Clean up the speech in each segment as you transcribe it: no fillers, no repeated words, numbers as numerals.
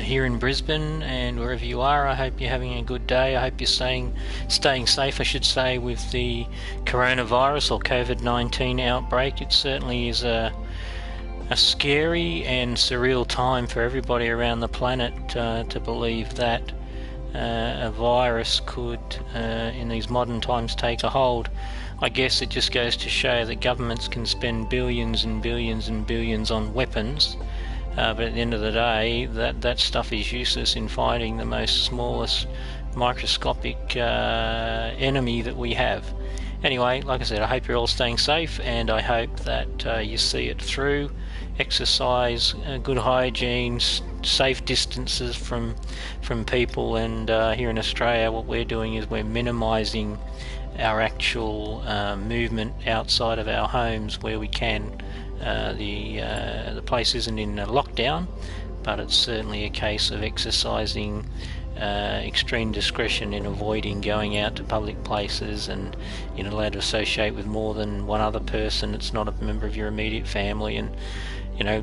here in Brisbane and wherever you are. I hope you're having a good day. I hope you're staying safe, I should say, with the coronavirus or COVID-19 outbreak. It certainly is a scary and surreal time for everybody around the planet to believe that a virus could, in these modern times, take a hold. I guess it just goes to show that governments can spend billions and billions and billions on weapons, but at the end of the day, that stuff is useless in fighting the most smallest microscopic enemy that we have. Anyway, like I said, I hope you're all staying safe, and I hope that you see it through. Exercise, good hygiene, safe distances from people, and here in Australia what we're doing is we're minimising our actual movement outside of our homes where we can. The place isn't in a lockdown, but it's certainly a case of exercising extreme discretion in avoiding going out to public places, and you're not allowed to associate with more than one other person. It's not a member of your immediate family, and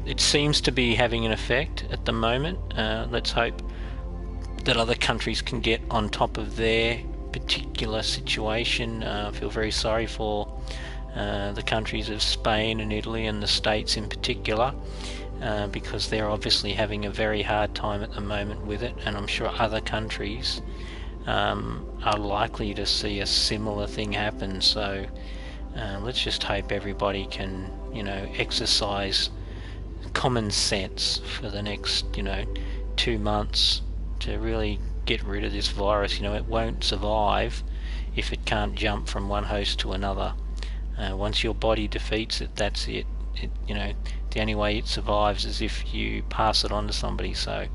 it seems to be having an effect at the moment. Let's hope that other countries can get on top of their particular situation. I feel very sorry for the countries of Spain and Italy and the States in particular, because they're obviously having a very hard time at the moment with it, and I'm sure other countries are likely to see a similar thing happen. So let's just hope everybody can exercise common sense for the next 2 months to really get rid of this virus. It won't survive if it can't jump from one host to another. Once your body defeats it, that's it. The only way it survives is if you pass it on to somebody. So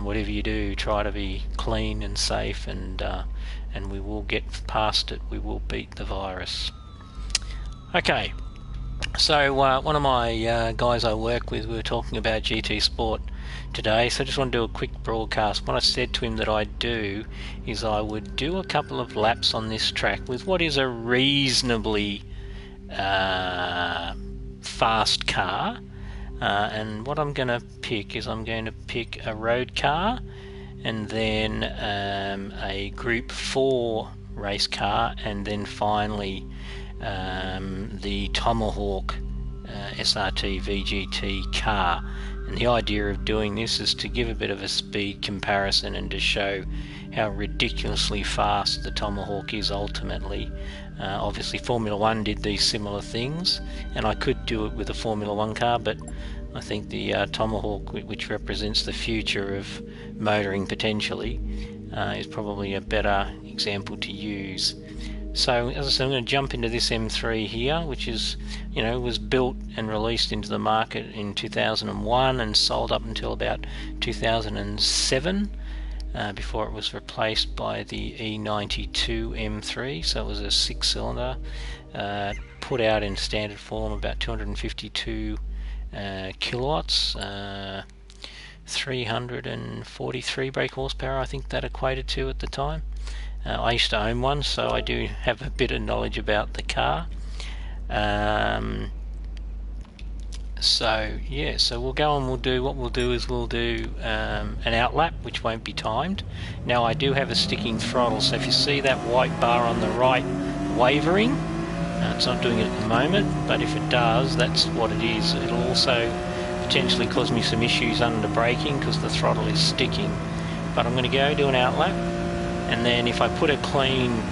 whatever you do, try to be clean and safe, and we will get past it. We will beat the virus. Okay, so one of my guys I work with, we were talking about GT Sport today, so I just want to do a quick broadcast. What I said to him that I'd do is I would do a couple of laps on this track with what is a reasonably fast car, and what I'm going to pick is I'm going to pick a road car, and then a Group 4 race car, and then finally the Tomahawk SRT VGT car. And the idea of doing this is to give a bit of a speed comparison and to show how ridiculously fast the Tomahawk is ultimately. Obviously Formula 1 did these similar things, and I could do it with a Formula 1 car, but I think the Tomahawk, which represents the future of motoring potentially, is probably a better example to use. So as I said, I'm going to jump into this M3 here, which is, was built and released into the market in 2001 and sold up until about 2007, before it was replaced by the E92 M3. So it was a 6-cylinder, put out in standard form, about 252 kilowatts, 343 brake horsepower, I think that equated to at the time. I used to own one, so I do have a bit of knowledge about the car. So we'll go and we'll do an outlap, which won't be timed. Now I do have a sticking throttle, so if you see that white bar on the right wavering, it's not doing it at the moment, but if it does, that's what it is. It'll also potentially cause me some issues under braking because the throttle is sticking. But I'm going to go do an outlap, and then if I put a clean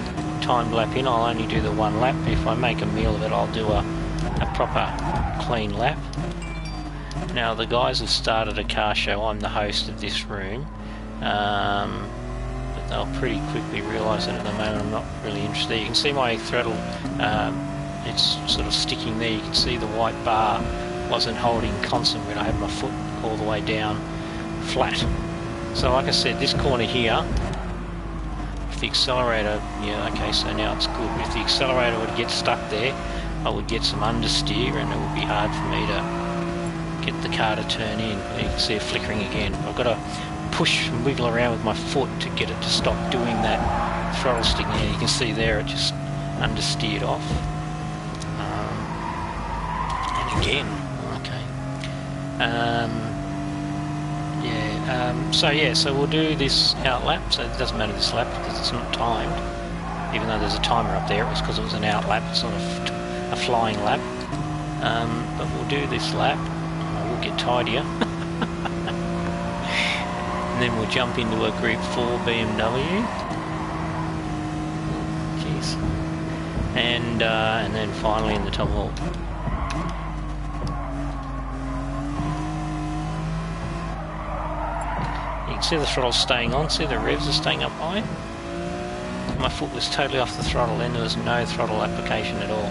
timed lap in, I'll only do the one lap. If I make a meal of it, I'll do a proper clean lap. Now the guys have started a car show. I'm the host of this room, but they'll pretty quickly realise that at the moment I'm not really interested. You can see my throttle, it's sort of sticking there. You can see the white bar wasn't holding constant when I had my foot all the way down flat. So like I said, this corner here, if the accelerator, so now it's good. If the accelerator would get stuck there, I would get some understeer, and it would be hard for me to get the car to turn in. You can see it flickering again. I've got to push and wiggle around with my foot to get it to stop doing that throttle stick. There you can see there it just understeered off. And again, okay. So yeah, so we'll do this out lap, so it doesn't matter this lap because it's not timed, even though there's a timer up there. It was because it was an out lap, it's not a flying lap. But we'll do this lap, we'll get tidier, and then we'll jump into a Group 4 BMW. Jeez. And then finally in the top hole. You can see the throttle staying on, see the revs are staying up high. My foot was totally off the throttle then, there was no throttle application at all.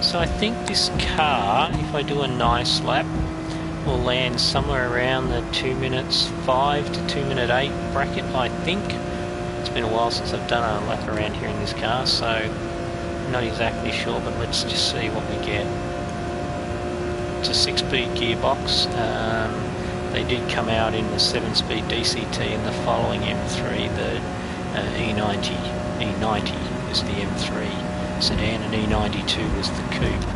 So I think this car, if I do a nice lap, will land somewhere around the 2 minutes 5 to 2 minute 8 bracket, I think. It's been a while since I've done a lap around here in this car, so I'm not exactly sure, but let's just see what we get. It's a 6-speed gearbox. They did come out in the 7-speed DCT and the following M3, the E90 was the M3 sedan and E92 was the coupe.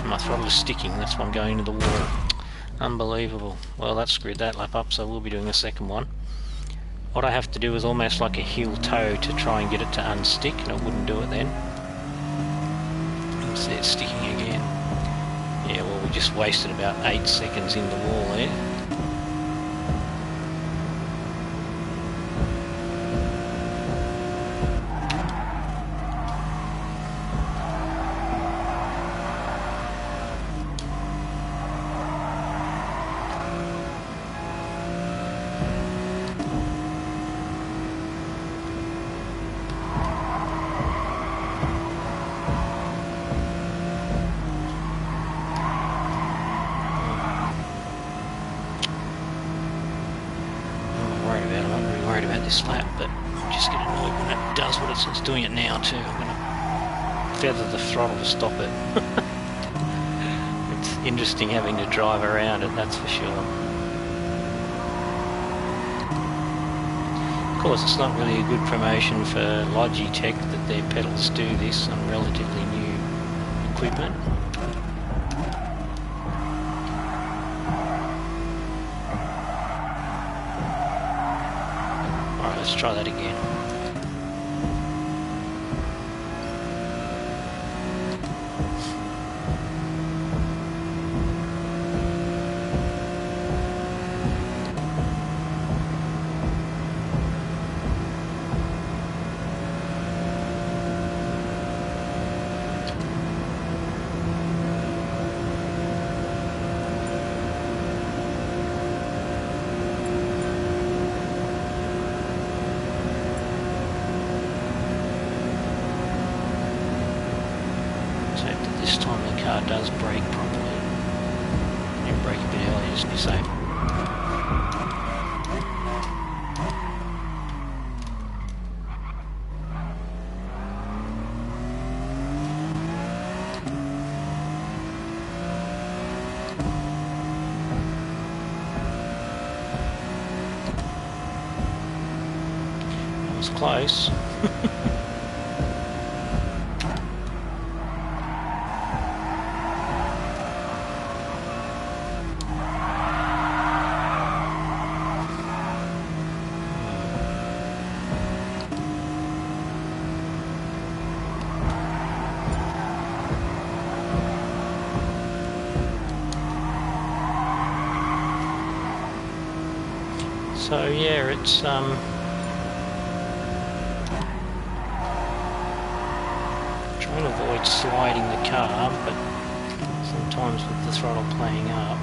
My throttle is sticking, that's why I'm going into the water. Unbelievable. Well, that screwed that lap up, so we'll be doing a second one. What I have to do is almost like a heel toe to try and get it to unstick, and it wouldn't do it then. You can see it's sticking again. Yeah, well, we just wasted about 8 seconds in the wall there. This lap, but I just get annoyed when it does what it's doing it now too. I'm going to feather the throttle to stop it. It's interesting having to drive around it, that's for sure. Of course, it's not really a good promotion for Logitech that their pedals do this on relatively new equipment. Let's try that again. This time the car does brake properly. You brake a bit early just to be safe. That was close. So yeah, it's trying to avoid sliding the car, but sometimes with the throttle playing up,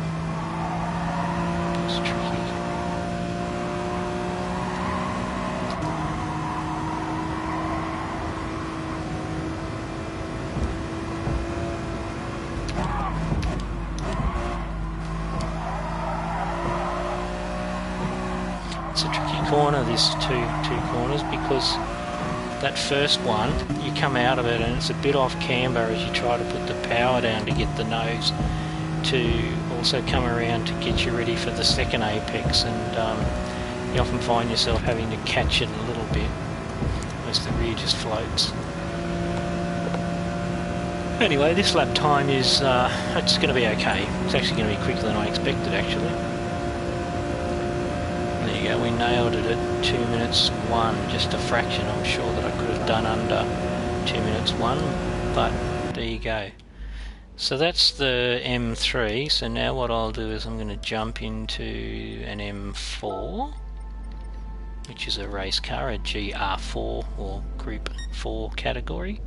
it's tricky. It's a tricky corner, this two corners, because that first one, you come out of it and it's a bit off camber as you try to put the power down to get the nose to also come around to get you ready for the second apex, and you often find yourself having to catch it a little bit as the rear just floats. Anyway, this lap time is, it's going to be okay. It's actually going to be quicker than I expected, actually. There you go, we nailed it at 2 minutes 1, just a fraction. I'm sure that I could have done under 2 minutes 1, but there you go. So that's the M3, so now what I'll do is I'm going to jump into an M4, which is a race car, a GR4 or Group 4 category.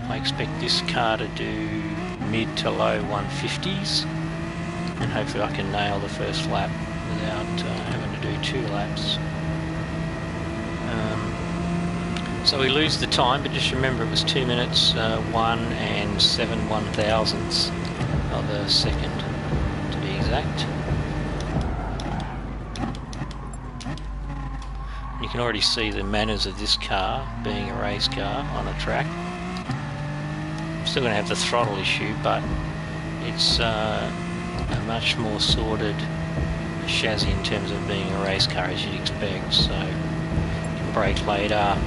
I expect this car to do mid to low 150s, and hopefully I can nail the first lap without having to do 2 laps. So we lose the time, but just remember it was 2 minutes 1 and 7/1000ths of a second to be exact. You can already see the manners of this car being a race car on a track. I'm still going to have the throttle issue, but it's a much more sorted chassis in terms of being a race car as you'd expect. So you can brake later,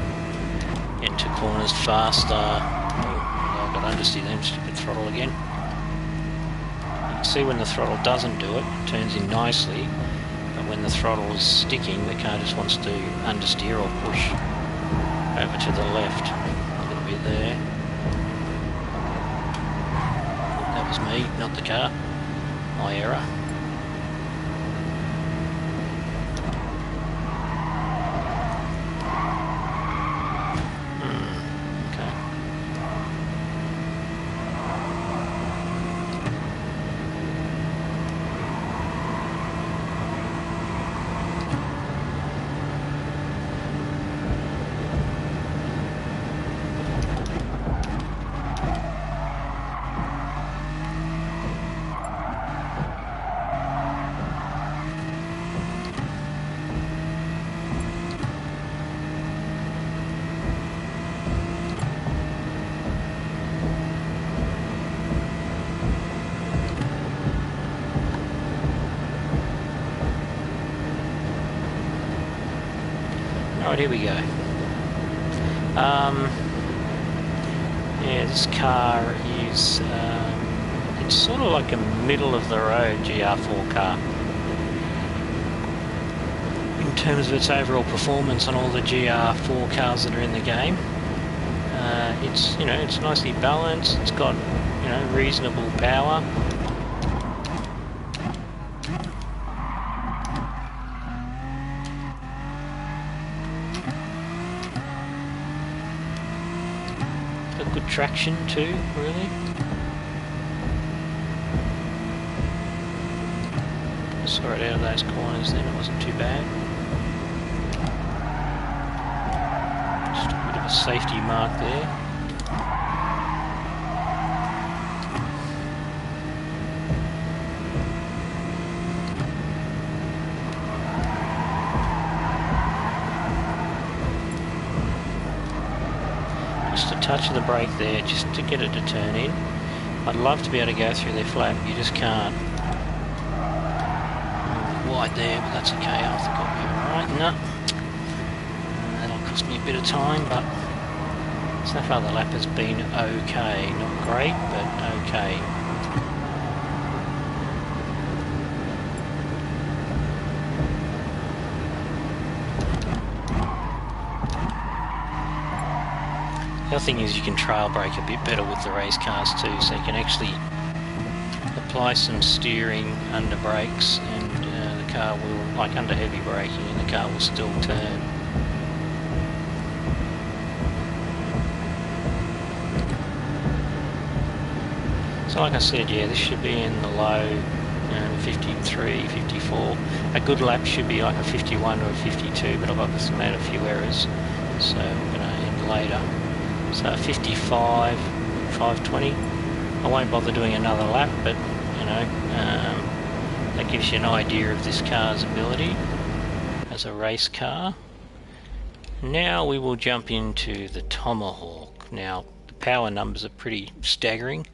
into corners faster. Oh, I've got understeer then, stupid throttle again. You can see when the throttle doesn't do it, it turns in nicely, but when the throttle is sticking, the car just wants to understeer or push over to the left a little bit there. That was me, not the car. My error. Alright, here we go. Yeah, this car is, it's sort of like a middle of the road GR4 car in terms of its overall performance on all the GR4 cars that are in the game. It's, you know, it's nicely balanced, it's got, you know, reasonable power. Good traction too, really. Saw it out of those corners then, it wasn't too bad. Just a bit of a safety mark there. Just a touch of the brake there, just to get it to turn in. I'd love to be able to go through their flap, you just can't. Wide there, but that's okay, I think I'll be alright. No, that'll cost me a bit of time, but so far the lap has been okay. Not great, but okay. The other thing is you can trail brake a bit better with the race cars too, so you can actually apply some steering under brakes and the car will, like under heavy braking, and the car will still turn. So like I said, yeah, this should be in the low 53, 54. A good lap should be like a 51 or a 52, but I've obviously made a few errors, so I'm going to end later. So 55, 520. I won't bother doing another lap, but you know, that gives you an idea of this car's ability as a race car. Now we will jump into the Tomahawk. Now, the power numbers are pretty staggering.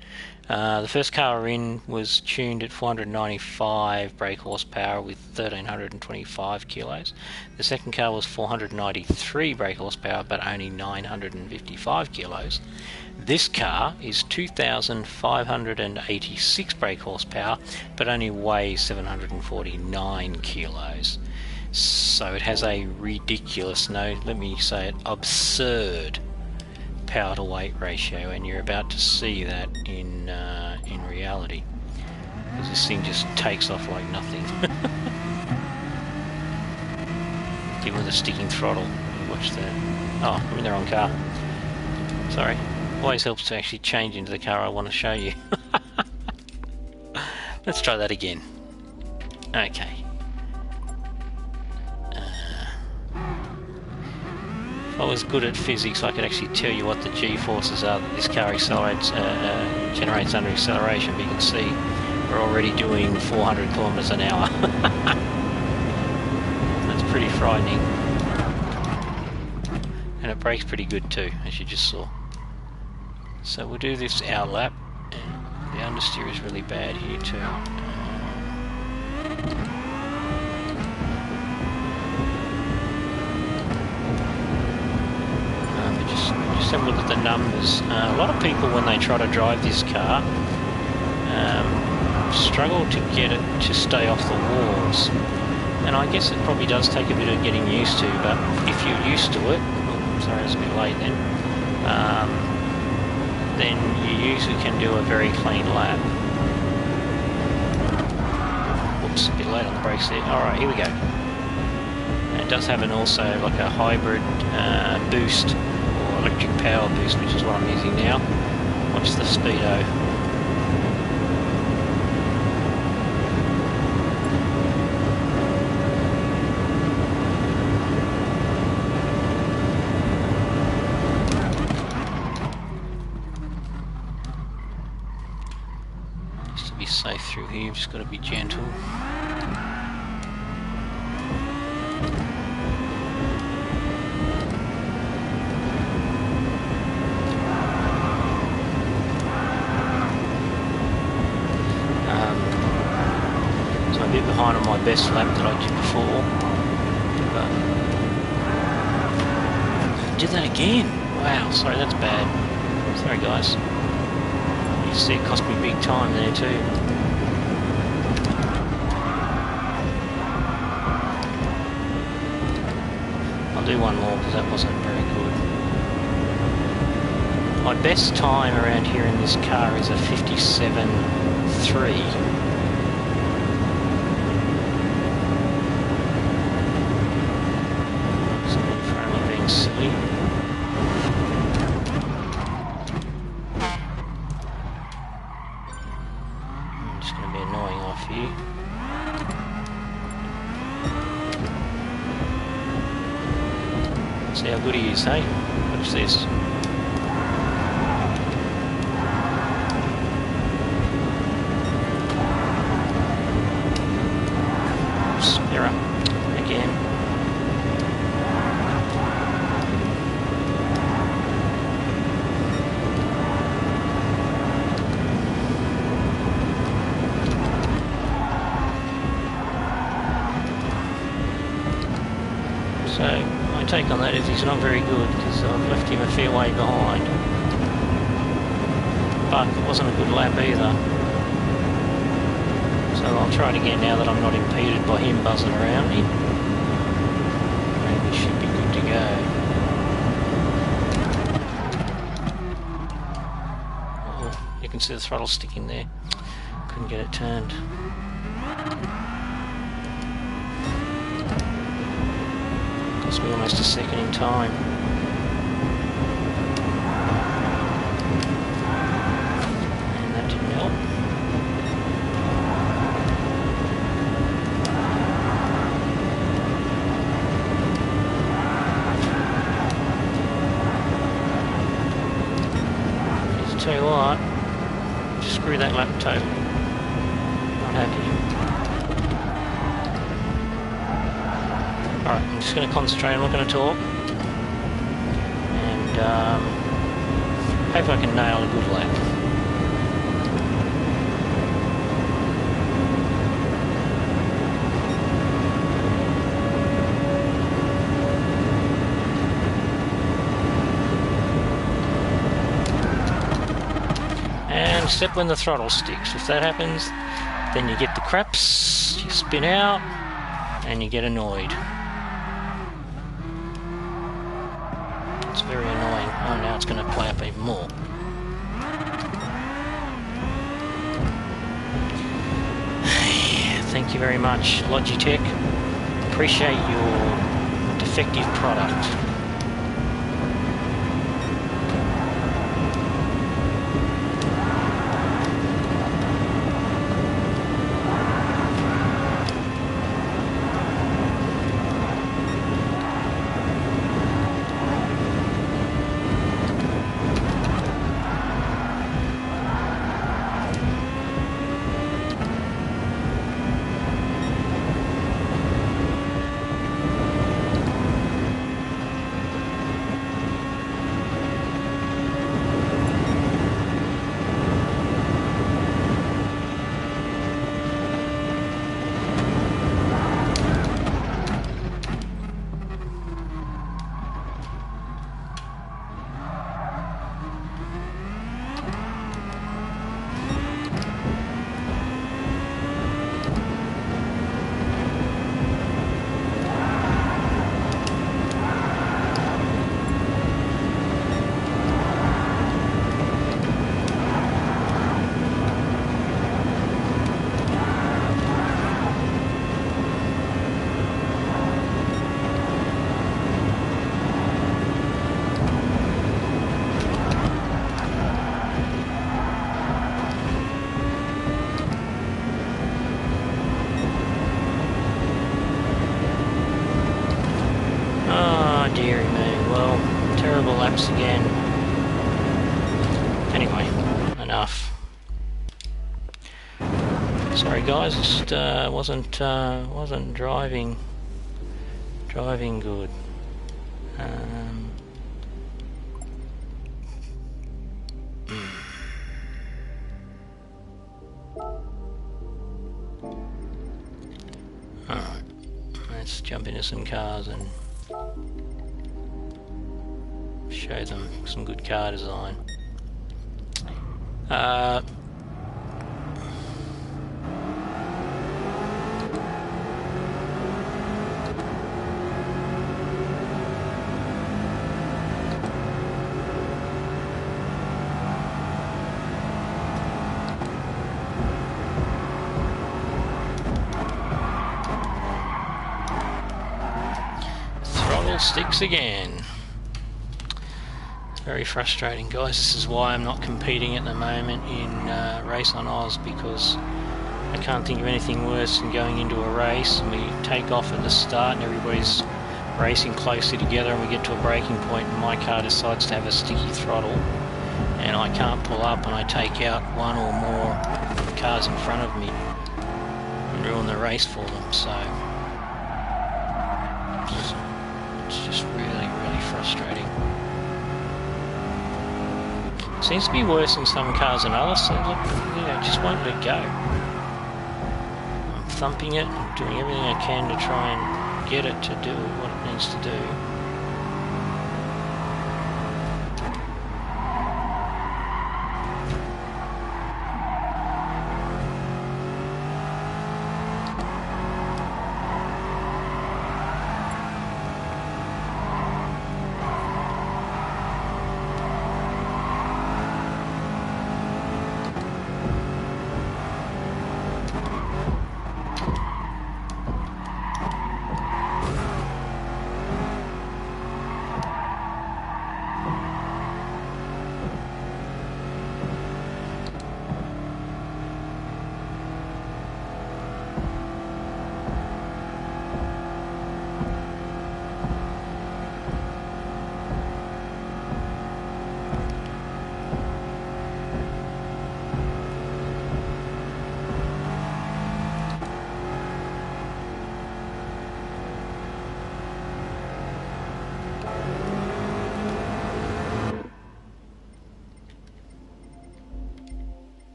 The first car we're in was tuned at 495 brake horsepower with 1325 kilos. The second car was 493 brake horsepower but only 955 kilos. This car is 2,586 brake horsepower but only weighs 749 kilos. So it has a ridiculous, no, let me say it, absurd power to weight ratio, and you're about to see that in reality, because this thing just takes off like nothing. Even with a sticking throttle. Watch that. Oh, I'm in the wrong car. Sorry. Always helps to actually change into the car I want to show you. Let's try that again. Okay. If I was good at physics, I could actually tell you what the G-forces are that this car accelerates, generates under acceleration, but you can see we're already doing 400 kilometers an hour. That's pretty frightening. And it brakes pretty good too, as you just saw. So we'll do this out lap, and the understeer is really bad here too. Just have a look at the numbers. A lot of people, when they try to drive this car, struggle to get it to stay off the walls. And I guess it probably does take a bit of getting used to, but if you're used to it, oh, sorry, it's a bit late then you usually can do a very clean lap. Whoops, a bit late on the brakes there. Alright, here we go. And it does have an also like a hybrid boost, or electric power boost, which is what I'm using now. Watch the speedo. Safe through here, you've just got to be gentle. So I'm a bit behind on my best lap that I did before, but I did that again. Wow, sorry, that's bad. Sorry guys. You see it cost me big time there too. Do one more because that wasn't very good. My best time around here in this car is a 57.3. So in front of me being silly. I'm just going to be annoying off here. See how good he is, hey? Watch this. Oops, error. Again. So, my take on that is he's not very good because I've left him a fair way behind. But it wasn't a good lap either. So I'll try it again now that I'm not impeded by him buzzing around me. And we should be good to go. Oh, you can see the throttle sticking there. Couldn't get it turned. Cost me almost a second in time. And that didn't help. Just tell you what, just screw that lap totally. Not happy. Alright, I'm just going to concentrate, I'm not going to talk. And Hope I can nail a good lap. And except when the throttle sticks. If that happens, then you get the craps, you spin out, and you get annoyed. It's very annoying. Oh, now it's going to play up even more. Thank you very much, Logitech. Appreciate your defective product. Deary me, well, terrible laps again. Anyway, enough. Sorry guys, just wasn't driving good. Alright, let's jump into some cars and show them some good car design. Throttle sticks again. Very frustrating, guys. This is why I'm not competing at the moment in Race on Oz, because I can't think of anything worse than going into a race and we take off at the start and everybody's racing closely together and we get to a braking point and my car decides to have a sticky throttle and I can't pull up and I take out one or more cars in front of me and ruin the race for them. So it's just really, really frustrating. Seems to be worse in some cars than others, so look, just won't let go. I'm thumping it, I'm doing everything I can to try and get it to do what it needs to do.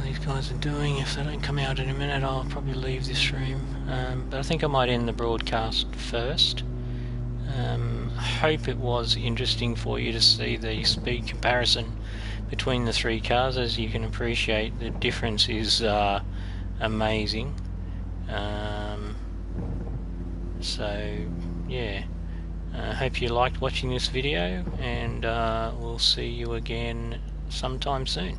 these guys are doing. If they don't come out in a minute, I'll probably leave this room. But I think I might end the broadcast first. I hope it was interesting for you to see the speed comparison between the three cars. As you can appreciate, the difference is amazing. So yeah, I hope you liked watching this video, and we'll see you again sometime soon.